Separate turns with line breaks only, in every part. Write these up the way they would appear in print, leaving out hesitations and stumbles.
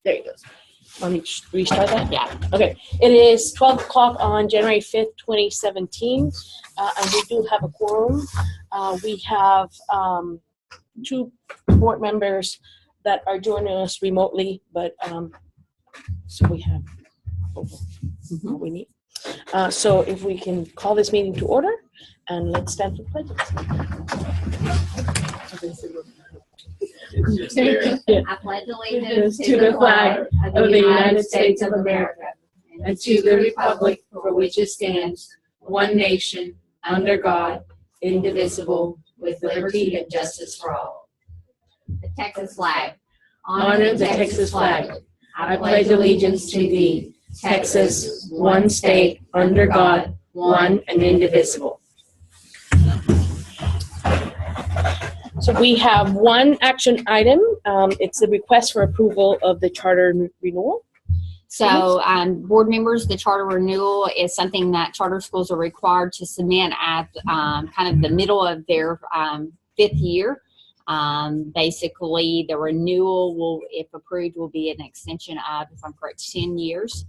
There you go. Let me restart that. Yeah. Okay. It is 12 o'clock on January 5th, 2017. And we do have a quorum. We have 2 board members that are joining us remotely, but so we have what we need. So if we can call this meeting to order, and let's stand for pledges.
I pledge allegiance to the flag of the United States of America and to the republic for which it stands, one nation, under God, indivisible, with liberty and justice for all.
The Texas flag.
Honor the Texas flag. I pledge allegiance to thee, Texas, one state, under God, one and indivisible.
So we have one action item. It's the request for approval of the charter renewal.
So, board members, the charter renewal is something that charter schools are required to submit at kind of the middle of their 5th year. Basically, the renewal will, if approved, will be an extension of, if I'm correct, 10 years.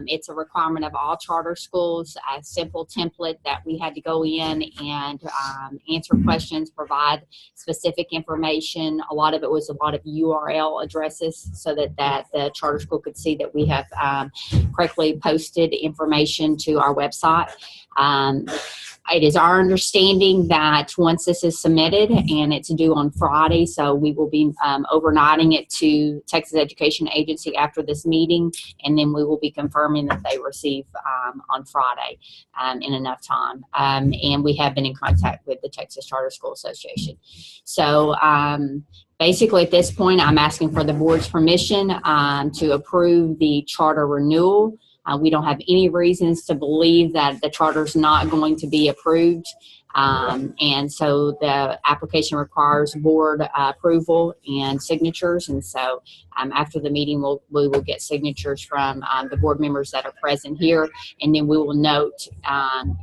It's a requirement of all charter schools, a simple template that we had to go in and answer questions, provide specific information. A lot of it was a lot of URL addresses so that the charter school could see that we have correctly posted information to our website. It is our understanding that once this is submitted, and it's due on Friday, so we will be overnighting it to Texas Education Agency after this meeting, and then we will be confirming that they receive on Friday in enough time. And we have been in contact with the Texas Charter School Association. So basically at this point, I'm asking for the board's permission to approve the charter renewal. We don't have any reasons to believe that the charter is not going to be approved. And so the application requires board approval and signatures. And so after the meeting, we will get signatures from the board members that are present here. And then we will note,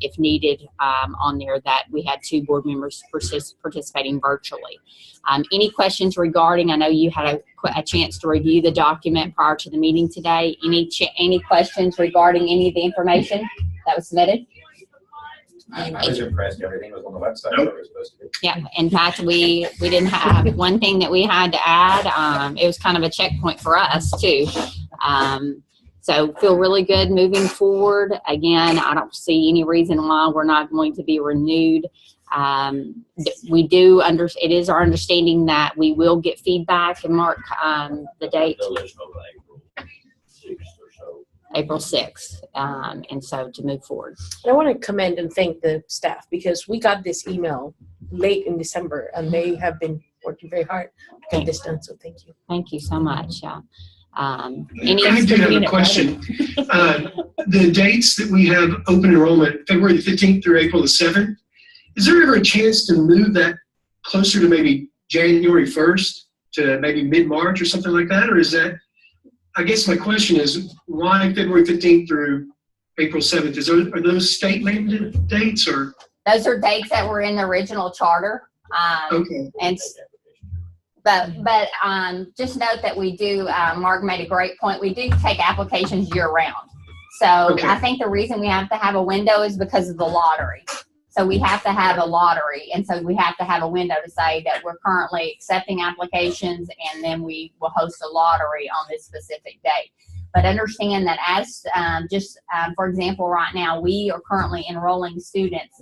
if needed, on there that we had 2 board members participating virtually. Any questions regarding, I know you had a chance to review the document prior to the meeting today. Any questions regarding any of the information that was submitted?
I was impressed. Everything was on the website where it was supposed to be.
Yeah, in fact, we didn't have one thing that we had to add. It was kind of a checkpoint for us too. So feel really good moving forward. Again, I don't see any reason why we're not going to be renewed. It is our understanding that we will get feedback and mark the date. April 6th, and so to move forward.
I want to commend and thank the staff because we got this email late in December and they have been working very hard to get this done, so thank you.
Thank you so much. Yeah.
I do have a question. The dates that we have open enrollment, February the 15th through April the 7th, is there ever a chance to move that closer to maybe January 1st to maybe mid-March or something like that? Or is that, I guess my question is, why February 15th through April 7th? Are those state-mandated dates? Or?
Those are dates that were in the original charter.
Okay.
And But just note that we do, Mark made a great point, we do take applications year-round. So okay. I think the reason we have to have a window is because of the lottery. So we have to have a lottery, and so we have to have a window to say that we're currently accepting applications, and then we will host a lottery on this specific date. But understand that as for example, right now, we are currently enrolling students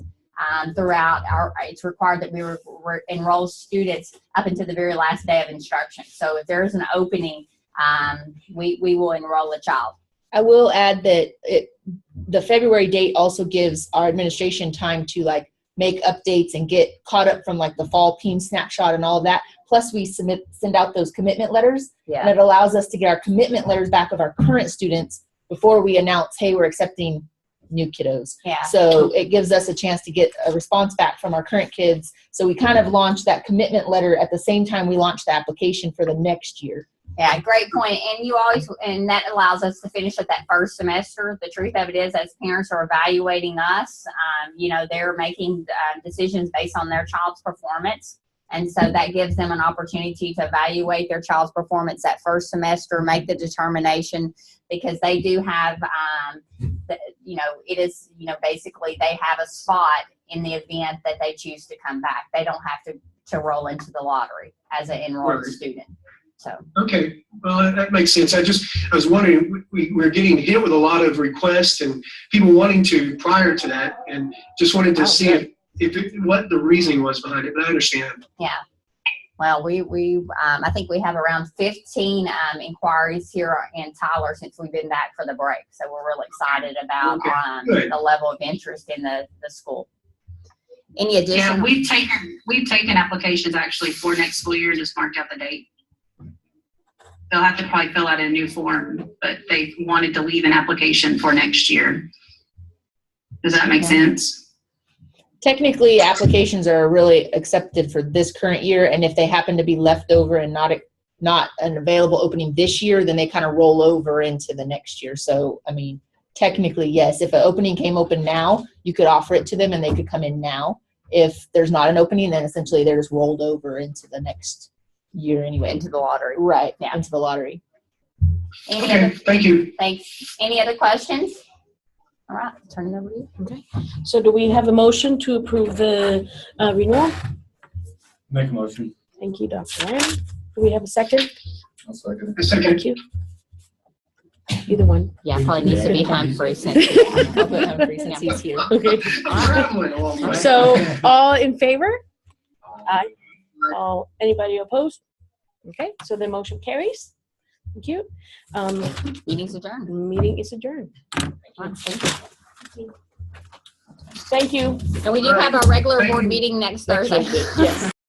throughout it's required that we enroll students up until the very last day of instruction. So if there's an opening, we will enroll a child.
I will add that the February date also gives our administration time to make updates and get caught up from the fall PEAM snapshot and all of that. Plus we send out those commitment letters, and it allows us to get our commitment letters back of our current students before we announce, hey, we're accepting new kiddos.
Yeah.
So it gives us a chance to get a response back from our current kids. So we kind of launched that commitment letter at the same time we launched the application for the next year.
Yeah, great point. And that allows us to finish up that first semester. The truth of it is, as parents are evaluating us, they're making decisions based on their child's performance. And so that gives them an opportunity to evaluate their child's performance that first semester, make the determination, because they do have, it is, basically they have a spot in the event that they choose to come back. They don't have to roll into the lottery as an enrolled
Right.
student. So.
Okay, well, that makes sense. I was wondering, we're getting hit with a lot of requests and people wanting to prior to that, and just wanted to see what the reasoning was behind it, but I understand.
Yeah. Well, I think we have around 15 inquiries here in Tyler since we've been back for the break. So we're really excited about the level of interest in the school. Any additional?
Yeah, we've taken applications actually for next school year, just marked out the date. They'll have to probably fill out a new form, but they wanted to leave an application for next year. Does that make sense?
Technically, applications are really accepted for this current year, and if they happen to be left over and not an available opening this year, then they kind of roll over into the next year. So, I mean, technically, yes, if an opening came open now, you could offer it to them and they could come in now. If there's not an opening, then essentially they're just rolled over into the next year anyway.
Into the lottery.
Right,
Yeah.
into the lottery.
Okay, thank you.
Thanks. Any other questions? All right, turn it over to you.
Okay. So do we have a motion to approve the renewal?
Make a motion.
Thank you, Dr. Ryan. Do we have a second?
I'll second
A second.
Thank you. Either one.
Yeah, probably needs to be Humphrey since.
I'll put Humphrey since he's here.
Okay.
I'm traveling along the way.
So all in favor? Aye. Anybody opposed? Okay, so the motion carries. Thank you.
Meeting's adjourned.
Meeting is adjourned. Thank you.
And we do have our regular
Thank
board
you.
meeting next
Next
Thursday.
Thursday, yes.